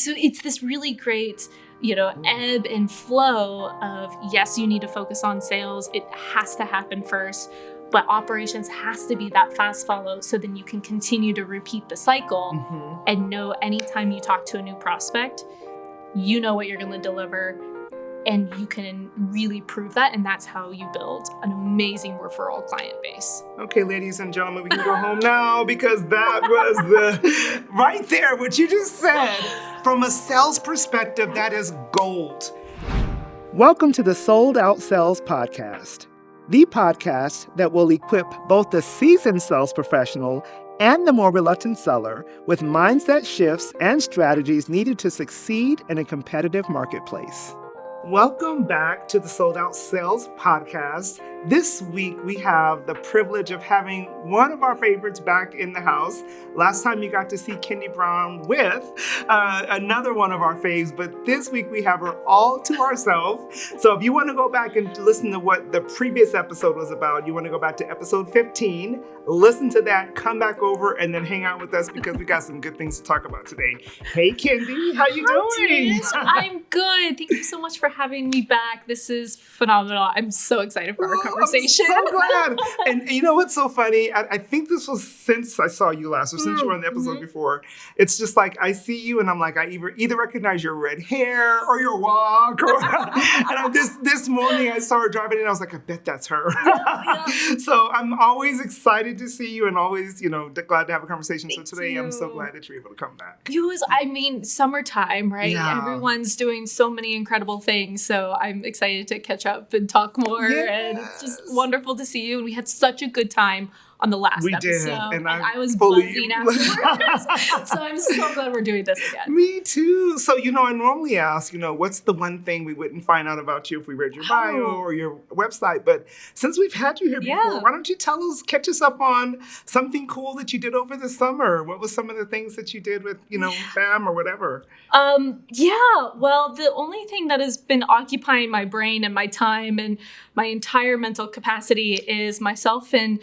so it's this really great, ebb and flow of, yes, you need to focus on sales. It has to happen first, but operations has to be that fast follow. So then you can continue to repeat the cycle and know anytime you talk to a new prospect, you know what you're going to deliver. And you can really prove that. And that's how you build an amazing referral client base. Okay, ladies and gentlemen, we can go home now because that was right there, what you just said. From a sales perspective, that is gold. Welcome to the Sold Out Sales Podcast, the podcast that will equip both the seasoned sales professional and the more reluctant seller with mindset shifts and strategies needed to succeed in a competitive marketplace. Welcome back to the Sold Out Sales Podcast. This week, we have the privilege of having one of our favorites back in the house. Last time you got to see Kendi Brown with another one of our faves, but this week we have her all to ourselves. So if you want to go back and listen to what the previous episode was about, you want to go back to episode 15, listen to that, come back over, and then hang out with us because we got some good things to talk about today. Hey, Kendi, how you doing? Tish, I'm good. Thank you so much for having me back. This is phenomenal. I'm so excited for our conversation. I'm so glad. And you know what's so funny? I think this was since I saw you last, or since you were on the episode before. It's just like I see you and I'm like, I either recognize your red hair or your walk. Or, and this morning I saw her driving and I was like, I bet that's her. Yeah. So I'm always excited to see you and always, glad to have a conversation. Thank so today you. I'm so glad that you're able to come back. Summertime, right? Yeah. Everyone's doing so many incredible things. So I'm excited to catch up and talk more. Yes. And it's just wonderful to see you. And we had such a good time on the last episode. And I was buzzing afterwards. So I'm so glad we're doing this again. Me too. So, I normally ask, what's the one thing we wouldn't find out about you if we read your bio or your website? But since we've had you here before, why don't you catch us up on something cool that you did over the summer? What was some of the things that you did with, BAM or whatever? Well, the only thing that has been occupying my brain and my time and my entire mental capacity is myself and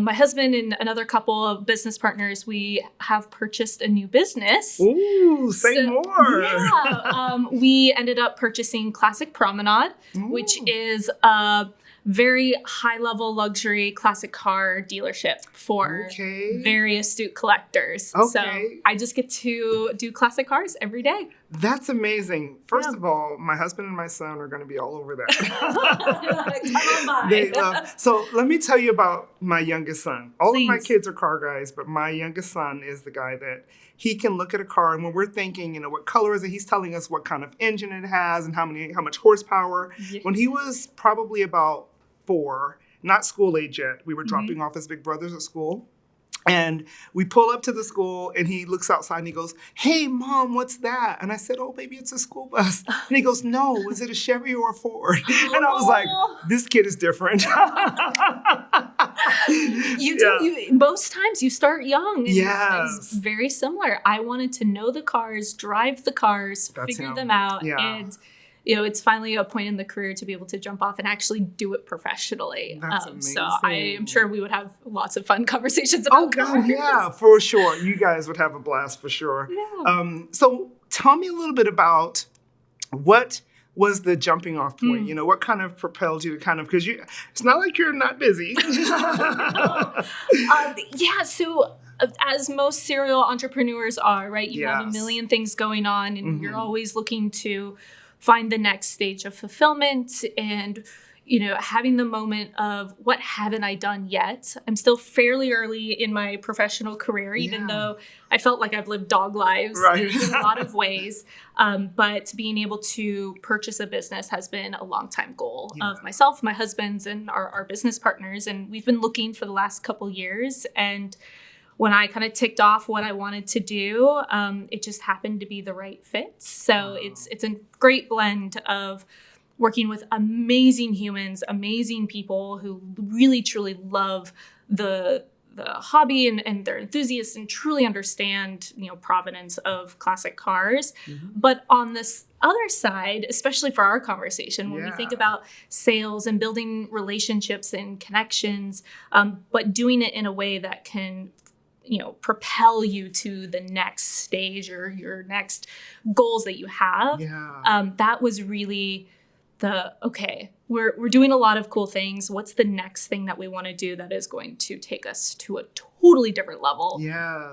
my husband and another couple of business partners. We have purchased a new business. Ooh, say more. Yeah, we ended up purchasing Classic Promenade, which is a very high-level luxury classic car dealership for very astute collectors. Okay. So I just get to do classic cars every day. That's amazing. First of all, my husband and my son are going to be all over that. Come on by. So let me tell you about my youngest son. All of my kids are car guys, but my youngest son is the guy that he can look at a car, and when we're thinking, what color is it, he's telling us what kind of engine it has and how much horsepower. Yeah. When he was probably about 4, not school age yet, we were dropping off his big brothers at school. And we pull up to the school and he looks outside and he goes, "Hey, Mom, what's that?" And I said, "Oh, baby, it's a school bus." And he goes, "No, is it a Chevy or a Ford?" And I was like, this kid is different. Most times you start young. And yes. It's very similar. I wanted to know the cars, drive the cars, figure them out. Yeah. And it's finally a point in the career to be able to jump off and actually do it professionally. That's amazing. So I am sure we would have lots of fun conversations about cars. Yeah, for sure. You guys would have a blast for sure. Yeah. So tell me a little bit about what was the jumping off point? What kind of propelled you to because it's not like you're not busy. So as most serial entrepreneurs are, right? You have a million things going on and you're always looking to find the next stage of fulfillment and, having the moment of what haven't I done yet? I'm still fairly early in my professional career, even though I felt like I've lived dog lives in a lot of ways. But being able to purchase a business has been a long time goal of myself, my husband's, and our business partners. And we've been looking for the last couple years. And when I kind of ticked off what I wanted to do, it just happened to be the right fit. So it's a great blend of working with amazing humans, amazing people who really, truly love the hobby and they're enthusiasts and truly understand, provenance of classic cars. But on this other side, especially for our conversation, when we think about sales and building relationships and connections, but doing it in a way that can propel you to the next stage or your next goals that you have. That was really we're doing a lot of cool things. What's the next thing that we want to do that is going to take us to a totally different level?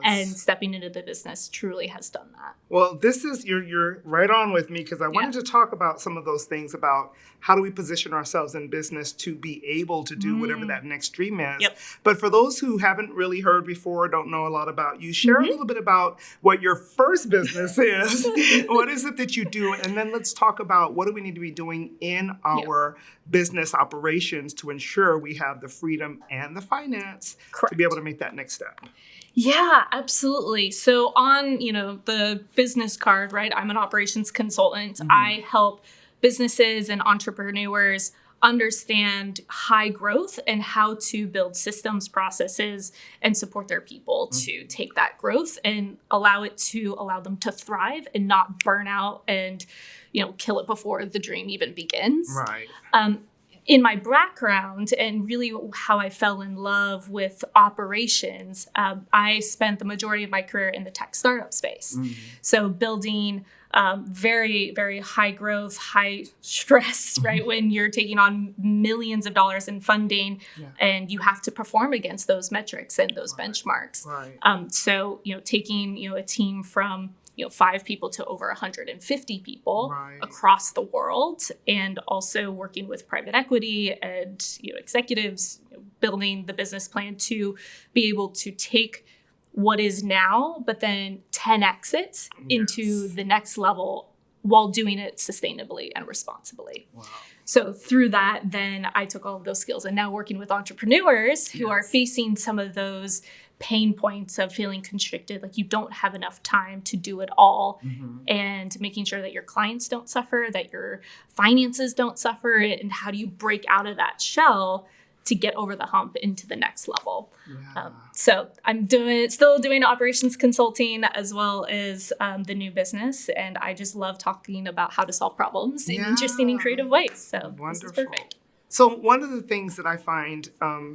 And stepping into the business truly has done that. Well, you're right on with me, because I wanted to talk about some of those things about how do we position ourselves in business to be able to do whatever that next dream is. But for those who haven't really heard before, don't know a lot about you, share a little bit about what your first business is. What is it that you do? And then let's talk about what do we need to be doing in our business operations to ensure we have the freedom and the finance to be able to make that next step. Yeah, absolutely. So on, the business card, right, I'm an operations consultant. I help businesses and entrepreneurs understand high growth and how to build systems, processes, and support their people to take that growth and allow them to thrive and not burn out and, kill it before the dream even begins. Right. In my background and really how I fell in love with operations, I spent the majority of my career in the tech startup space. So building very, very high growth, high stress, right? When you're taking on millions of dollars in funding and you have to perform against those metrics and those benchmarks. So, taking, a team from 5 people to over 150 people across the world, and also working with private equity and executives, building the business plan to be able to take what is now, but then 10x it into the next level while doing it sustainably and responsibly. So through that, then I took all of those skills and now working with entrepreneurs who are facing some of those pain points of feeling constricted, like you don't have enough time to do it all, and making sure that your clients don't suffer, that your finances don't suffer, and how do you break out of that shell to get over the hump into the next level. So I'm still doing operations consulting as well as the new business, and I just love talking about how to solve problems in interesting and creative ways. So this is perfect. So one of the things that I find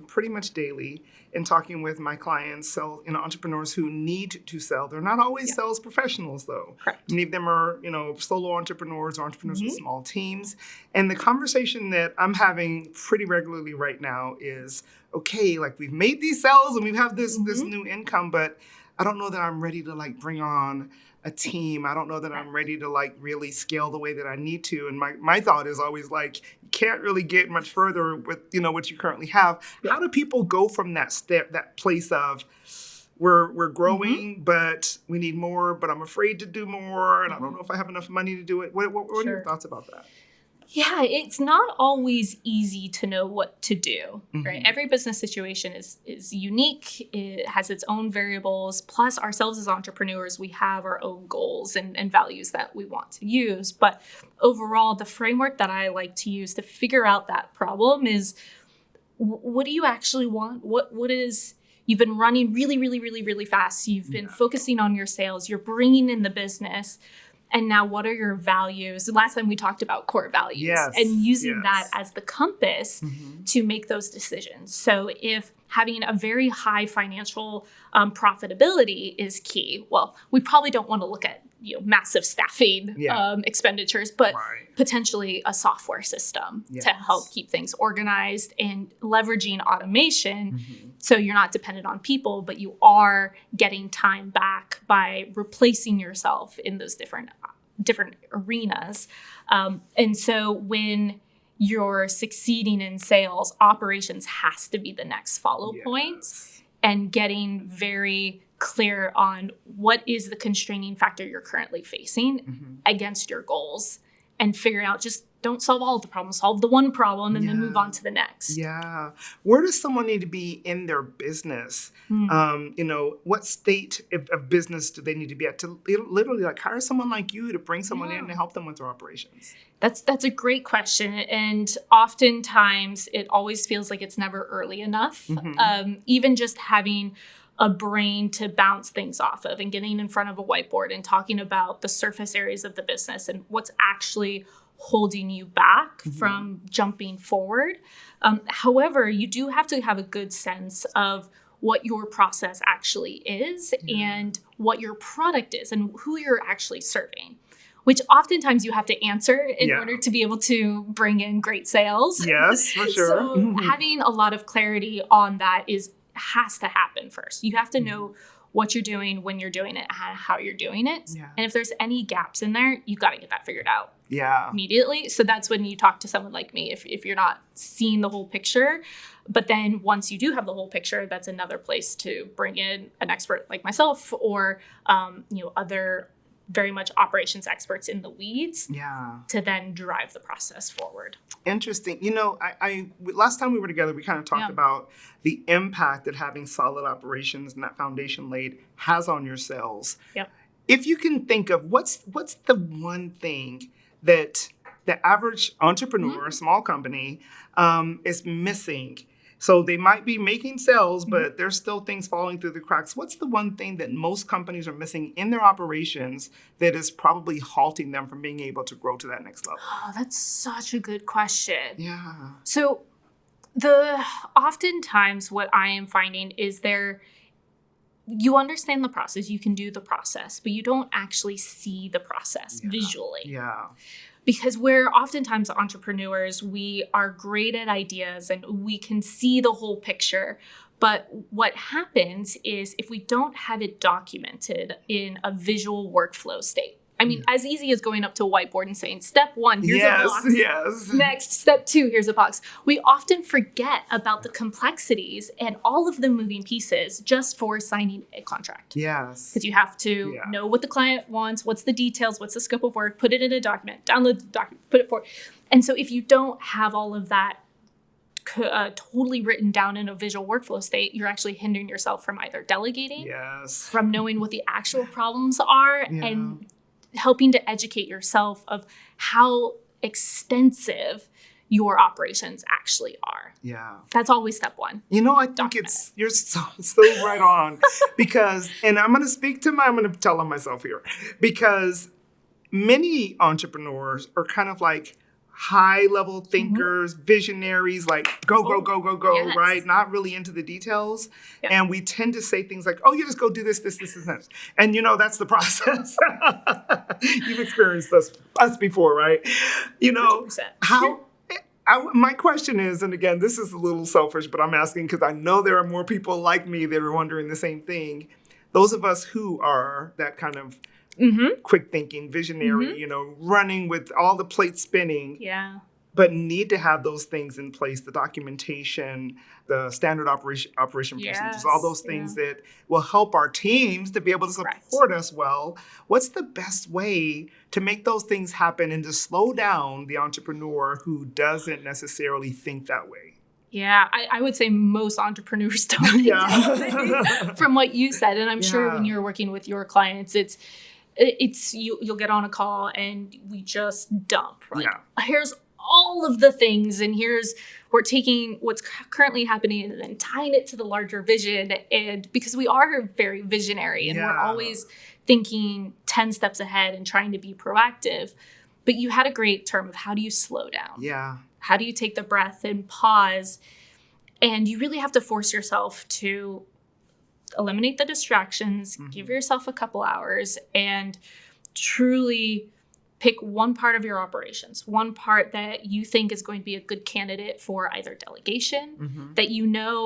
pretty much daily in talking with my clients, entrepreneurs who need to sell, they're not always sales professionals though. Many of them are, solo entrepreneurs or entrepreneurs with small teams. And the conversation that I'm having pretty regularly right now is, okay, like we've made these sales and we have this new income, but I don't know that I'm ready to bring on a team. I don't know that I'm ready to really scale the way that I need to. And my thought is always you can't really get much further with, what you currently have. How do people go from that place of we're growing, but we need more, but I'm afraid to do more. And I don't know if I have enough money to do it. What are your thoughts about that? Yeah, it's not always easy to know what to do, right? Every business situation is unique. It has its own variables. Plus, ourselves as entrepreneurs, we have our own goals and values that we want to use. But overall, the framework that I like to use to figure out that problem is, what do you actually want? What is... You've been running really, really, really, really fast. You've been focusing on your sales. You're bringing in the business. And now what are your values? Last time we talked about core values and using that as the compass to make those decisions. So if having a very high financial profitability is key, well, we probably don't want to look at massive staffing expenditures, but potentially a software system to help keep things organized and leveraging automation. So you're not dependent on people, but you are getting time back by replacing yourself in those different arenas. And so when you're succeeding in sales, operations has to be the next follow point, and getting very clear on what is the constraining factor you're currently facing against your goals, and figure out, just don't solve all of the problems, solve the one problem and then move on to the next. Where does someone need to be in their business? What state of business do they need to be at to literally hire someone like you to bring someone in to help them with their operations? That's a great question. And oftentimes it always feels like it's never early enough. Even just having a brain to bounce things off of and getting in front of a whiteboard and talking about the surface areas of the business and what's actually holding you back from jumping forward. However, you do have to have a good sense of what your process actually is and what your product is and who you're actually serving, which oftentimes you have to answer in order to be able to bring in great sales. Yes, for sure. So having a lot of clarity on that has to happen first. You have to know what you're doing, when you're doing it, and how you're doing it. Yeah. And if there's any gaps in there, you got to get that figured out immediately. So that's when you talk to someone like me, if you're not seeing the whole picture. But then once you do have the whole picture, that's another place to bring in an expert like myself or other very much operations experts in the weeds to then drive the process forward. Interesting. I last time we were together, we kind of talked about the impact that having solid operations and that foundation laid has on your sales. Yep. If you can think of what's the one thing that the average entrepreneur, small company, is missing. So they might be making sales, but there's still things falling through the cracks. What's the one thing that most companies are missing in their operations that is probably halting them from being able to grow to that next level? Oh, that's such a good question. Yeah. So oftentimes what I am finding is you understand the process, you can do the process, but you don't actually see the process visually. Yeah. Because we're oftentimes entrepreneurs, we are great at ideas and we can see the whole picture. But what happens is if we don't have it documented in a visual workflow state, I mean, as easy as going up to a whiteboard and saying, step 1, here's a box. Yes. Next, step 2, here's a box. We often forget about the complexities and all of the moving pieces just for signing a contract. Yes. Because you have to know what the client wants, what's the details, what's the scope of work, put it in a document, download the document, put it forward. And so if you don't have all of that totally written down in a visual workflow state, you're actually hindering yourself from either delegating, from knowing what the actual problems are, and helping to educate yourself of how extensive your operations actually are. Yeah. That's always step 1. I think you're so right on because, and I'm going to tell on myself here because many entrepreneurs are kind of like high-level thinkers, visionaries, like go, right? Not really into the details. Yep. And we tend to say things like, oh, you just go do this, and this. And, that's the process. You've experienced us before, right? 100%. My question is, and again, this is a little selfish, but I'm asking because I know there are more people like me that are wondering the same thing. Those of us who are that kind of quick thinking, visionary, running with all the plates spinning. Yeah. But need to have those things in place, the documentation, the standard operation procedures, all those things that will help our teams to be able to support us well. What's the best way to make those things happen and to slow down the entrepreneur who doesn't necessarily think that way? Yeah, I would say most entrepreneurs don't think that way from what you said. And I'm sure when you're working with your clients, you'll get on a call and we just dump. Here's all of the things and we're taking what's currently happening and then tying it to the larger vision. And because we are very visionary and we're always thinking 10 steps ahead and trying to be proactive. But you had a great term of how do you slow down? Yeah. How do you take the breath and pause? And you really have to force yourself to eliminate the distractions, give yourself a couple hours, and truly pick one part of your operations, one part that you think is going to be a good candidate for either delegation, that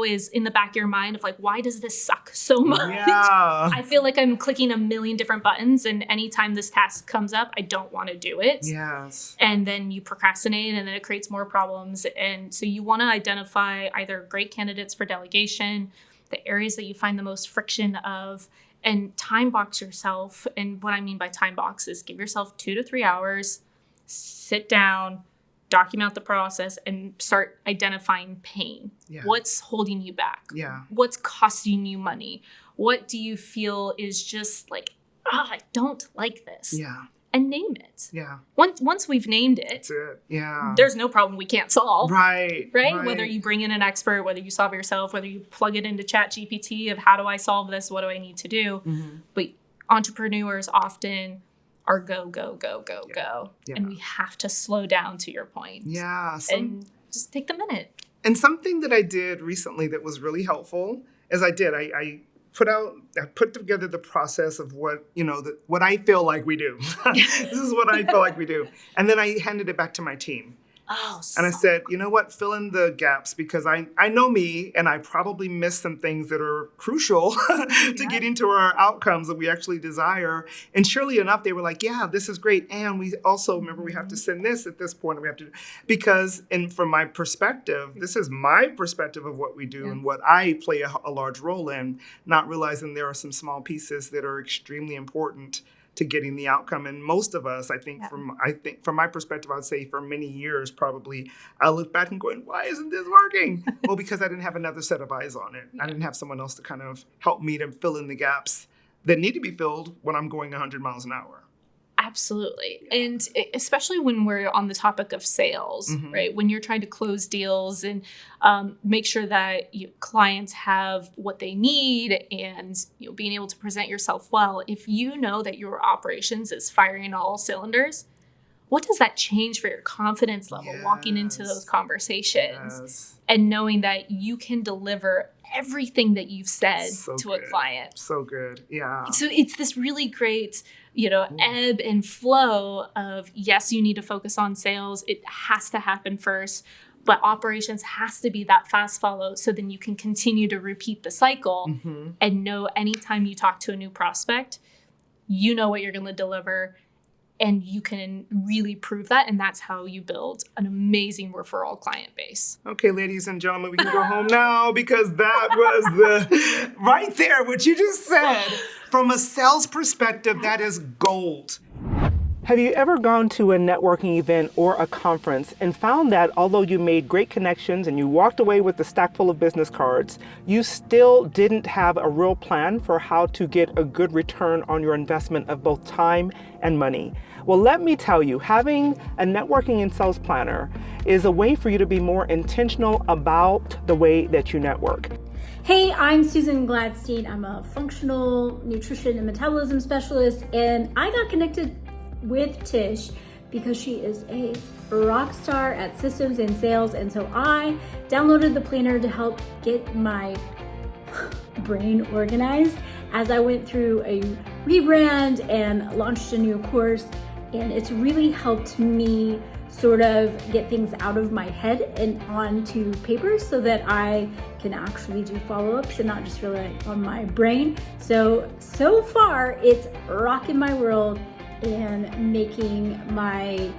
is in the back of your mind of like, why does this suck so much? Yeah. I feel like I'm clicking a million different buttons, and anytime this task comes up, I don't want to do it. Yes. And then you procrastinate, and then it creates more problems. And so you want to identify either great candidates for delegation, the areas that you find the most friction of, and time box yourself. And what I mean by time box is give yourself 2 to 3 hours, sit down, document the process, and start identifying pain. Yeah. What's holding you back? Yeah. What's costing you money? What do you feel is just like, I don't like this? Yeah. And name it. Yeah. Once we've named it, that's it. Yeah. There's no problem we can't solve. Right. Whether you bring in an expert, whether you solve it yourself, whether you plug it into ChatGPT of how do I solve this? What do I need to do? But entrepreneurs often are go. Yeah. And we have to slow down, to your point. Yeah. And just take the minute. And something that I did recently that was really helpful is I put together the process of what, what I feel like we do. This is what I feel like we do. And then I handed it back to my team. Oh, and I said, you know what, fill in the gaps, because I know me, and I probably missed some things that are crucial to getting to our outcomes that we actually desire. And surely enough, they were like, yeah, this is great. And we also, remember, we have to send this at this point. And we have to, because, and from my perspective, this is my perspective of what we do and what I play a large role in, not realizing there are some small pieces that are extremely important to getting the outcome. And most of us, I think from my perspective, I would say for many years, probably, I look back and going, why isn't this working? Well, because I didn't have another set of eyes on it. I didn't have someone else to kind of help me to fill in the gaps that need to be filled when I'm going 100 miles an hour. Absolutely. And especially when we're on the topic of sales, right? When you're trying to close deals and make sure that clients have what they need and being able to present yourself well, if you know that your operations is firing all cylinders, what does that change for your confidence level walking into those conversations and knowing that you can deliver everything that you've said to a client? So good. Yeah. So it's this really great, ebb and flow of, yes, you need to focus on sales. It has to happen first, but operations has to be that fast follow. So then you can continue to repeat the cycle and know anytime you talk to a new prospect, you know what you're going to deliver. And you can really prove that. And that's how you build an amazing referral client base. Okay, ladies and gentlemen, we can go home now, because that was right there, what you just said. From a sales perspective, that is gold. Have you ever gone to a networking event or a conference and found that although you made great connections and you walked away with a stack full of business cards, you still didn't have a real plan for how to get a good return on your investment of both time and money? Well, let me tell you, having a networking and sales planner is a way for you to be more intentional about the way that you network. Hey, I'm Susan Gladstein. I'm a functional nutrition and metabolism specialist, and I got connected with Tish because she is a rock star at systems and sales. And so I downloaded the planner to help get my brain organized as I went through a rebrand and launched a new course. And it's really helped me sort of get things out of my head and onto paper so that I can actually do follow-ups and not just rely on my brain. So far it's rocking my world and making my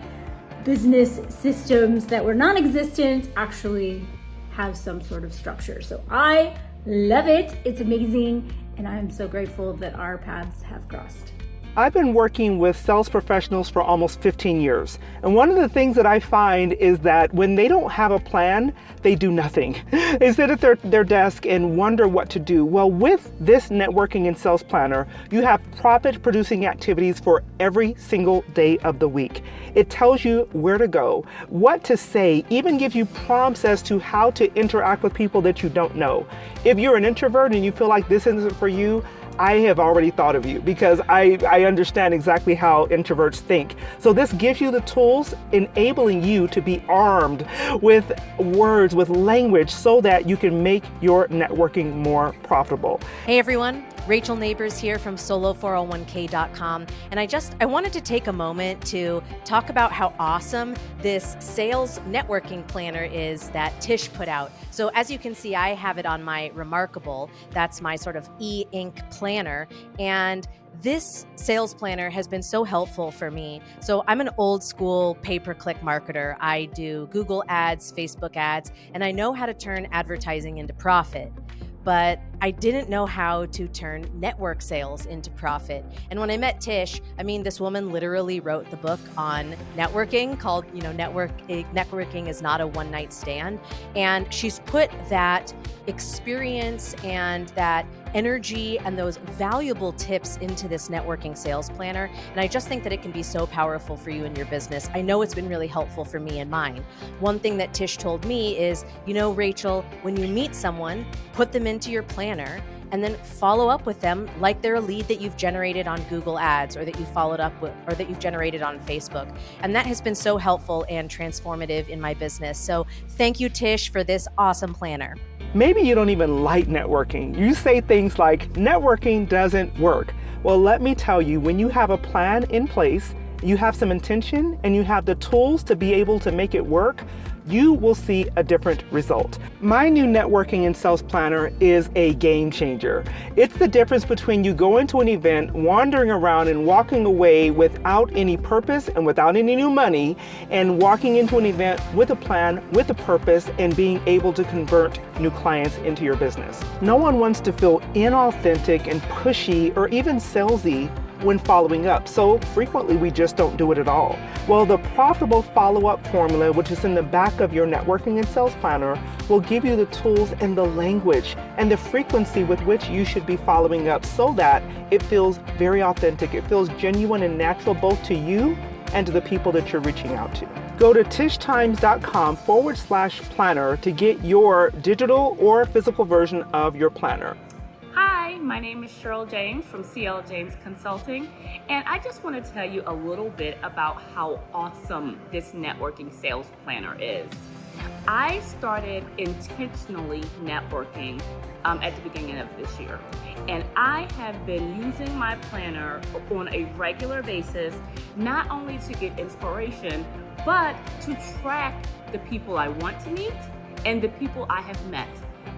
business systems that were non-existent actually have some sort of structure. So I love it. It's amazing. And I'm so grateful that our paths have crossed. I've been working with sales professionals for almost 15 years. And one of the things that I find is that when they don't have a plan, they do nothing. They sit at their desk and wonder what to do. Well, with this networking and sales planner, you have profit producing activities for every single day of the week. It tells you where to go, what to say, even gives you prompts as to how to interact with people that you don't know. If you're an introvert and you feel like this isn't for you, I have already thought of you, because I understand exactly how introverts think. So this gives you the tools enabling you to be armed with words, with language, so that you can make your networking more profitable. Hey everyone, Rachel Neighbors here from solo401k.com. And I wanted to take a moment to talk about how awesome this sales networking planner is that Tish put out. So as you can see, I have it on my Remarkable. That's my sort of e-ink planner. And this sales planner has been so helpful for me. So I'm an old school pay-per-click marketer. I do Google ads, Facebook ads, and I know how to turn advertising into profit. But I didn't know how to turn network sales into profit. And when I met Tish, this woman literally wrote the book on networking called, Networking is Not a One-Night Stand. And she's put that experience and that energy and those valuable tips into this networking sales planner. And I just think that it can be so powerful for you in your business. I know it's been really helpful for me and mine. One thing that Tish told me is, Rachel, when you meet someone, put them into your planner and then follow up with them like they're a lead that you've generated on Google Ads or that you followed up with or that you've generated on Facebook. And that has been so helpful and transformative in my business. So thank you, Tish, for this awesome planner. Maybe you don't even like networking. You say things like, networking doesn't work. Well, let me tell you, when you have a plan in place, you have some intention, and you have the tools to be able to make it work, you will see a different result. My new networking and sales planner is a game changer. It's the difference between you going to an event, wandering around and walking away without any purpose and without any new money, and walking into an event with a plan, with a purpose, and being able to convert new clients into your business. No one wants to feel inauthentic and pushy or even salesy when following up. So frequently we just don't do it at all. Well, the profitable follow-up formula, which is in the back of your networking and sales planner, will give you the tools and the language and the frequency with which you should be following up so that it feels very authentic. It feels genuine and natural both to you and to the people that you're reaching out to. Go to tishtimes.com/planner to get your digital or physical version of your planner. Hi, my name is Cheryl James from CL James Consulting, and I just want to tell you a little bit about how awesome this networking sales planner is. I started intentionally networking at the beginning of this year, and I have been using my planner on a regular basis, not only to get inspiration, but to track the people I want to meet and the people I have met,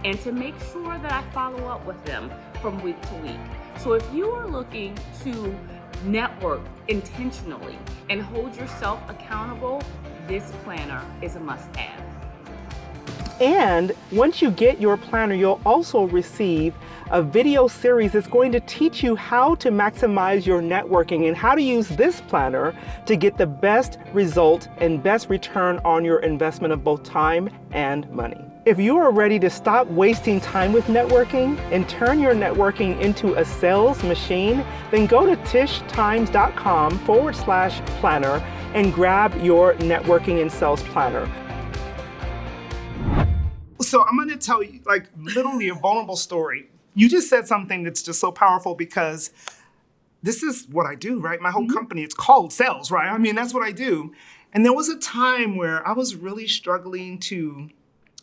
and to make sure that I follow up with them from week to week. So if you are looking to network intentionally and hold yourself accountable, this planner is a must-have. And once you get your planner, you'll also receive a video series that's going to teach you how to maximize your networking and how to use this planner to get the best result and best return on your investment of both time and money. If you are ready to stop wasting time with networking and turn your networking into a sales machine, then go to tishtimes.com/planner and grab your networking and sales planner. So I'm going to tell you, like, literally a vulnerable story. You just said something that's just so powerful because this is what I do, right? My whole company, it's called sales, right? I mean, that's what I do. And there was a time where I was really struggling to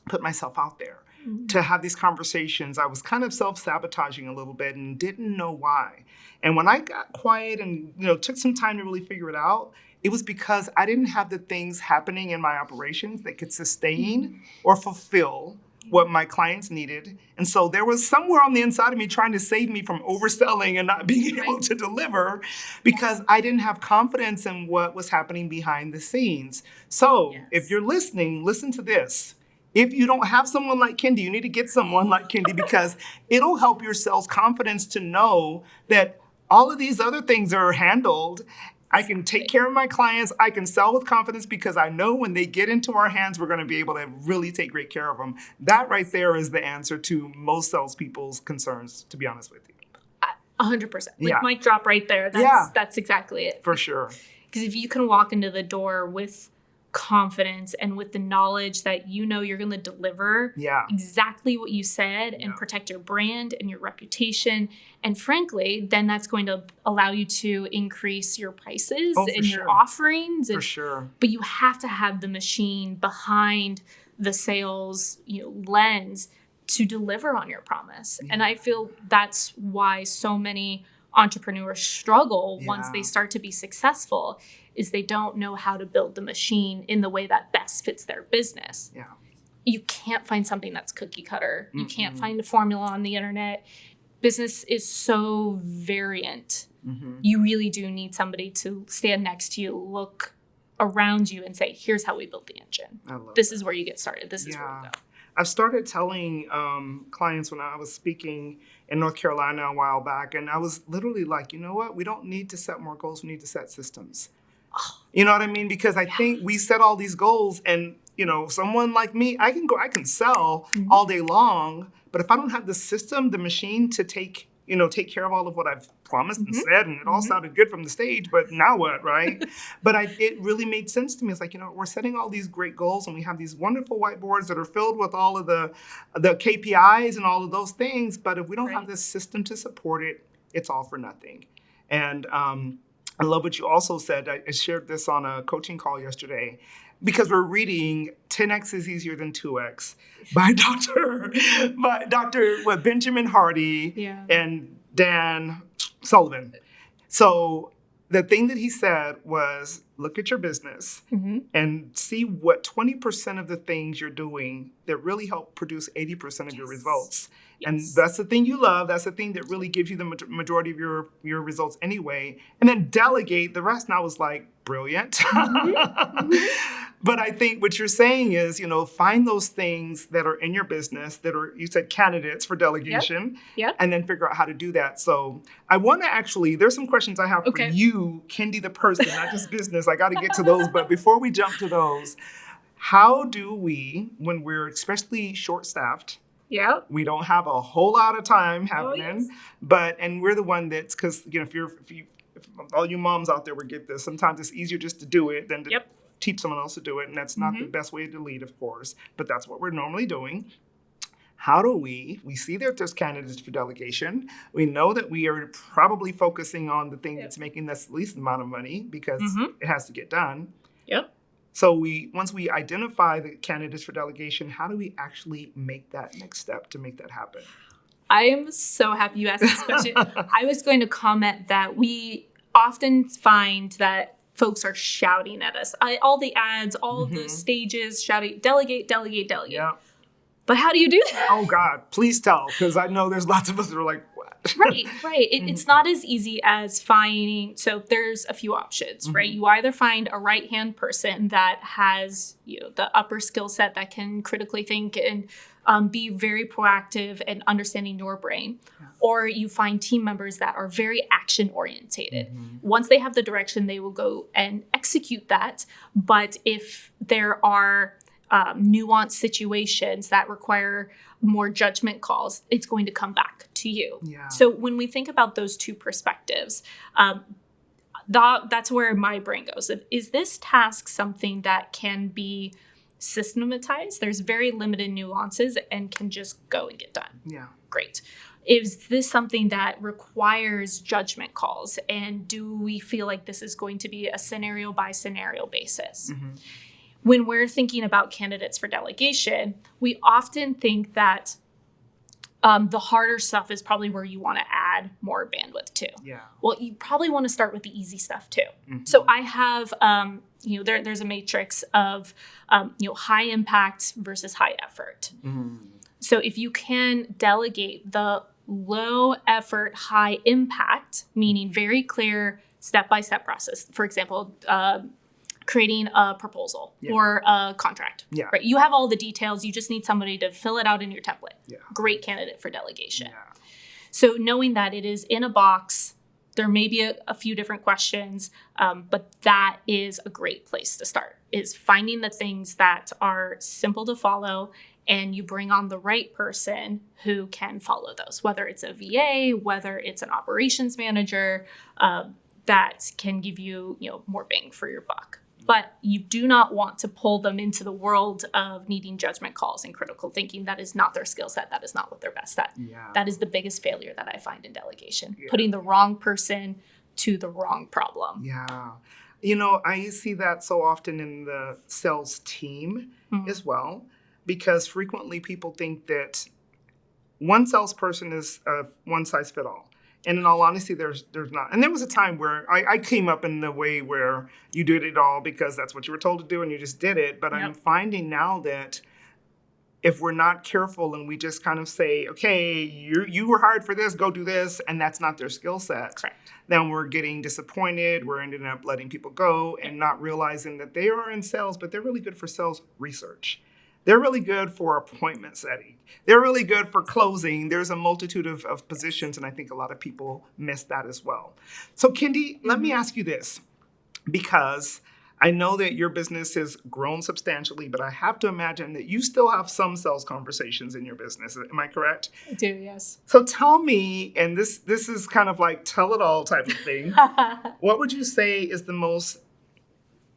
put myself out there, to have these conversations. I was kind of self-sabotaging a little bit and didn't know why. And when I got quiet and, took some time to really figure it out, it was because I didn't have the things happening in my operations that could sustain or fulfill what my clients needed. And so there was somewhere on the inside of me trying to save me from overselling and not being able to deliver because I didn't have confidence in what was happening behind the scenes. So if you're listening, listen to this. If you don't have someone like Kendi, you need to get someone like Kendi because it'll help your sales confidence to know that all of these other things are handled. I can take care of my clients. I can sell with confidence because I know when they get into our hands, we're going to be able to really take great care of them. That right there is the answer to most salespeople's concerns, to be honest with you. 100%. Mic drop right there. That's exactly it. For sure. Because if you can walk into the door with confidence and with the knowledge that you're going to deliver exactly what you said and protect your brand and your reputation, and frankly, then that's going to allow you to increase your prices and your offerings. For sure. But you have to have the machine behind the sales lens to deliver on your promise. And I feel that's why so many entrepreneurs struggle once they start to be successful, is they don't know how to build the machine in the way that best fits their business. Yeah. You can't find something that's cookie cutter. You can't find a formula on the internet. Business is so variant. You really do need somebody to stand next to you, look around you and say, here's how we built the engine. This is where you get started. This is where we go. I've started telling clients when I was speaking in North Carolina a while back, and I was literally like, you know what? We don't need to set more goals. We need to set systems. You know what I mean? Because I think we set all these goals and, someone like me, I can sell all day long, but if I don't have the system, the machine to take care of all of what I've promised and said, and it all sounded good from the stage, but now what, right? But it really made sense to me. It's like, we're setting all these great goals and we have these wonderful whiteboards that are filled with all of the KPIs and all of those things, but if we don't have this system to support it, it's all for nothing. And I love what you also said. I shared this on a coaching call yesterday because we're reading 10X is Easier Than 2X by Dr. Benjamin Hardy and Dan Sullivan. So the thing that he said was, look at your business and see what 20% of the things you're doing that really help produce 80% of your results. And that's the thing you love. That's the thing that really gives you the majority of your results anyway. And then delegate the rest. And I was like, brilliant. But I think what you're saying is, find those things that are in your business that are, you said, candidates for delegation. And then figure out how to do that. So I want to actually, there's some questions I have for you, Kendi the person, not just business. I got to get to those. But before we jump to those, how do we, when we're especially short-staffed, we don't have a whole lot of time happening, and we're the one that's, because if all you moms out there would get this, sometimes it's easier just to do it than to teach someone else to do it, and that's not the best way to lead, of course, but that's what we're normally doing. How do we see that there's candidates for delegation. We know that we are probably focusing on the thing that's making us the least amount of money because it has to get done. So once we identify the candidates for delegation, how do we actually make that next step to make that happen? I am so happy you asked this question. I was going to comment that we often find that folks are shouting at us. All the ads, all the stages shouting, delegate, delegate, delegate. Yeah. But how do you do that? Oh, God, please tell, because I know there's lots of us that are like, what? Right. It's not as easy as finding. So there's a few options, right? You either find a right-hand person that has the upper skill set that can critically think and be very proactive and understanding your brain, or you find team members that are very action-orientated. Once they have the direction, they will go and execute that. But if there are nuanced situations that require more judgment calls, it's going to come back to you. So when we think about those two perspectives, that's where my brain goes. Is this task something that can be systematized? There's very limited nuances and can just go and get done. Great. Is this something that requires judgment calls? And do we feel like this is going to be a scenario by scenario basis? When we're thinking about candidates for delegation, we often think that the harder stuff is probably where you want to add more bandwidth to. Well, you probably want to start with the easy stuff too. So I have, there's a matrix of, high impact versus high effort. So if you can delegate the low effort, high impact, meaning very clear step-by-step process, for example, creating a proposal or a contract, right? You have all the details. You just need somebody to fill it out in your template. Great candidate for delegation. So knowing that it is in a box, there may be a few different questions, but that is a great place to start, is finding the things that are simple to follow, and you bring on the right person who can follow those, whether it's a VA, whether it's an operations manager, that can give you, more bang for your buck. But you do not want to pull them into the world of needing judgment calls and critical thinking. That is not their skill set. That is not what they're best at. That is the biggest failure that I find in delegation. Putting the wrong person to the wrong problem. I see that so often in the sales team as well, because frequently people think that one salesperson is one size fit all. And in all honesty, there's not. And there was a time where I came up in the way where you did it all because that's what you were told to do and you just did it. But I'm finding now that if we're not careful and we just kind of say, okay, you were hired for this, go do this, and that's not their skill set, then we're getting disappointed. We're ending up letting people go and not realizing that they are in sales, but they're really good for sales research. They're really good for appointment setting. They're really good for closing. There's a multitude of positions, and I think a lot of people miss that as well. So, Kendi, let me ask you this, because I know that your business has grown substantially, but I have to imagine that you still have some sales conversations in your business. Am I correct? I do, yes. So tell me, and this is kind of like tell it all type of thing, what would you say is the most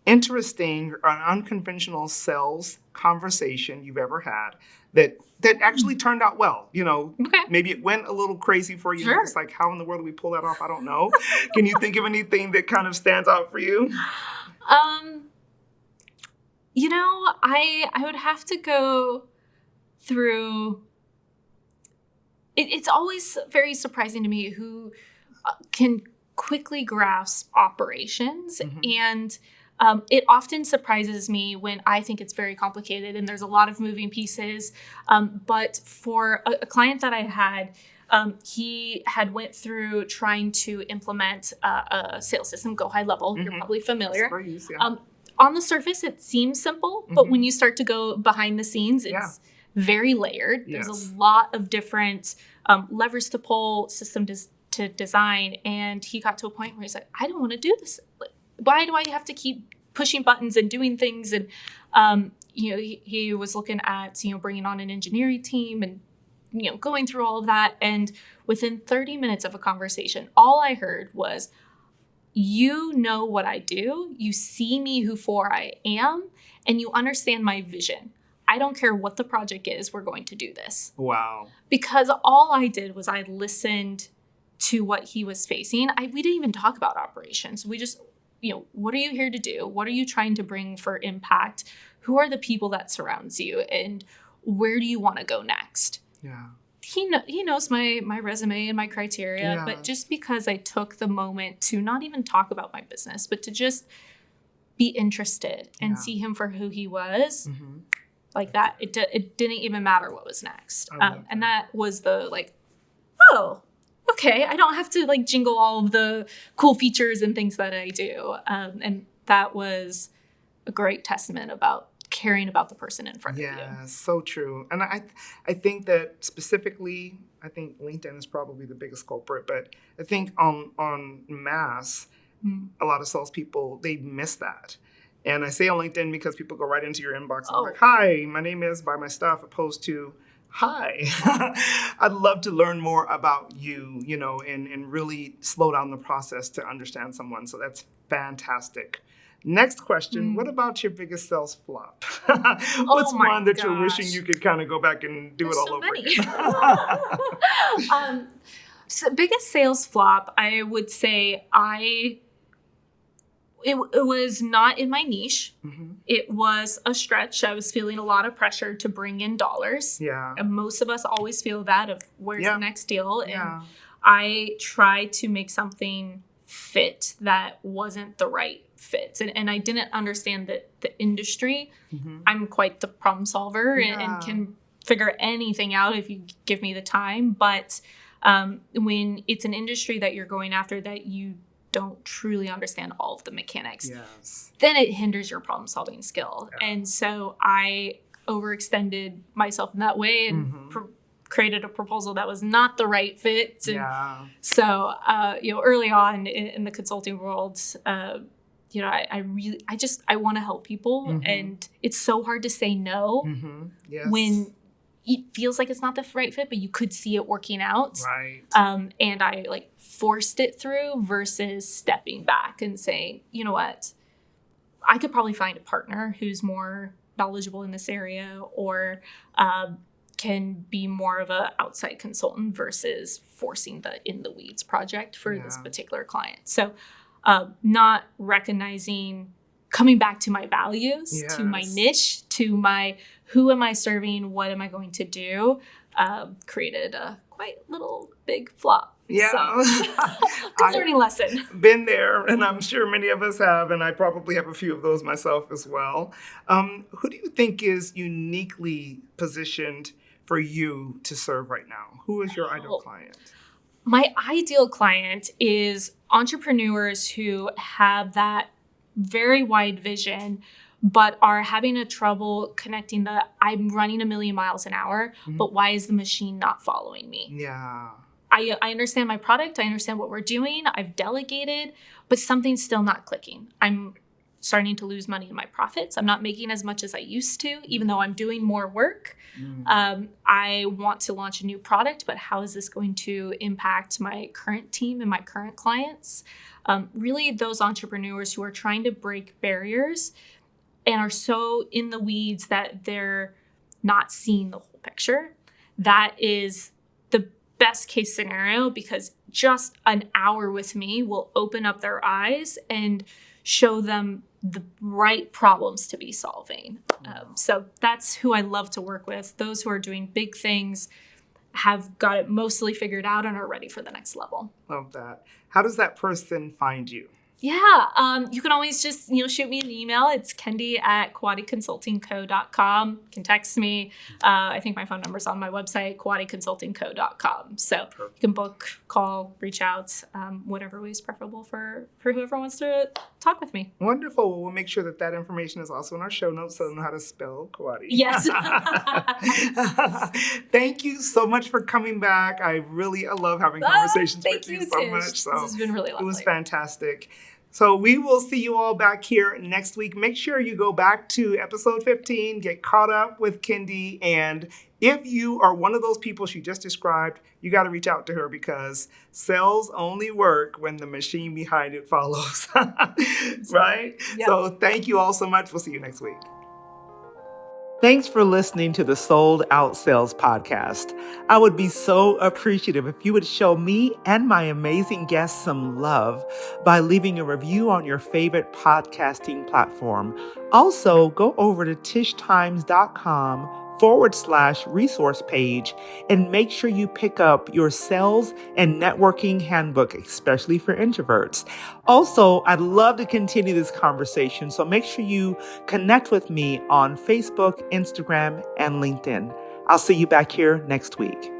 interesting or unconventional sales conversation you've ever had that actually turned out well? You know, maybe it went a little crazy for you. Sure. It's like, how in the world do we pull that off? I don't know. Can you think of anything that kind of stands out for you? You know, I would have to go through. It's always very surprising to me who can quickly grasp operations. And it often surprises me when I think it's very complicated and there's a lot of moving pieces. But for a client that I had, he had went through trying to implement a sales system, Go High Level. You're probably familiar. On the surface, it seems simple, but when you start to go behind the scenes, it's very layered. There's a lot of different levers to pull, system to design. And he got to a point where he's like, I don't want to do this. Why do I have to keep pushing buttons and doing things? And, he was looking at, bringing on an engineering team and, going through all of that. And within 30 minutes of a conversation, all I heard was, you know what I do, you see me who for I am, and you understand my vision. I don't care what the project is, we're going to do this. Wow. Because all I did was I listened to what he was facing. We didn't even talk about operations. We just, what are you here to do? What are you trying to bring for impact? Who are the people that surrounds you? And where do you want to go next? Yeah. He knows my resume and my criteria, but just because I took the moment to not even talk about my business, but to just be interested and see him for who he was, like that, it didn't even matter what was next. And that was the oh, okay, I don't have to jingle all of the cool features and things that I do. And that was a great testament about caring about the person in front of you. Yeah, so true. And I think that specifically, I think LinkedIn is probably the biggest culprit, but I think on mass, a lot of salespeople, they miss that. And I say on LinkedIn because people go right into your inbox and like, hi, my name is, buy my stuff, opposed to, hi. I'd love to learn more about you, and really slow down the process to understand someone. So that's fantastic. Next question, what about your biggest sales flop? What's one that you're wishing you could kind of go back and do it all over again? So biggest sales flop, I would say it was not in my niche. It was a stretch. I was feeling a lot of pressure to bring in dollars. Yeah. And most of us always feel that of where's the next deal. And I tried to make something fit that wasn't the right fit. And I didn't understand that the industry, I'm quite the problem solver and can figure anything out if you give me the time. But when it's an industry that you're going after that you don't truly understand all of the mechanics, then it hinders your problem solving skill. And so I overextended myself in that way and created a proposal that was not the right fit. And so, early on in the consulting world, I want to help people. And it's so hard to say no when it feels like it's not the right fit, but you could see it working out. Right. And I forced it through versus stepping back and saying, you know what, I could probably find a partner who's more knowledgeable in this area or can be more of a outside consultant versus forcing the in the weeds project for this particular client. So not recognizing, coming back to my values, to my niche, to my who am I serving, what am I going to do, created a quite little big flop. Yeah. So, good learning lesson. Been there, and I'm sure many of us have, and I probably have a few of those myself as well. Who do you think is uniquely positioned for you to serve right now? Who is your ideal client? My ideal client is entrepreneurs who have very wide vision, but are having a trouble connecting I'm running 1,000,000 miles an hour, but why is the machine not following me? Yeah. I understand my product. I understand what we're doing. I've delegated, but something's still not clicking. I'm starting to lose money in my profits. I'm not making as much as I used to, even though I'm doing more work. I want to launch a new product, but how is this going to impact my current team and my current clients? Really those entrepreneurs who are trying to break barriers and are so in the weeds that they're not seeing the whole picture. That is the best case scenario, because just an hour with me will open up their eyes and show them the right problems to be solving. So that's who I love to work with. Those who are doing big things, have got it mostly figured out, and are ready for the next level. Love that. How does that person find you? Yeah, you can always just, shoot me an email. It's kendi@quadiconsultingco.com. You can text me. I think my phone number's on my website, quadiconsultingco.com. So you can book, call, reach out, whatever way is preferable for whoever wants to talk with me. Wonderful. Well, we'll make sure that information is also in our show notes so they know how to spell Kwadi. Yes. Thank you so much for coming back. I love having conversations with you so Tish. much. So This has been really lovely. It was fantastic. So we will see you all back here next week. Make sure you go back to episode 15, get caught up with Kendi. And if you are one of those people she just described, you got to reach out to her, because sales only work when the machine behind it follows. Right? Yep. So thank you all so much. We'll see you next week. Thanks for listening to the Sold Out Sales Podcast. I would be so appreciative if you would show me and my amazing guests some love by leaving a review on your favorite podcasting platform. Also, go over to tishtimes.com/resource page and make sure you pick up your sales and networking handbook, especially for introverts. Also, I'd love to continue this conversation, so make sure you connect with me on Facebook, Instagram, and LinkedIn. I'll see you back here next week.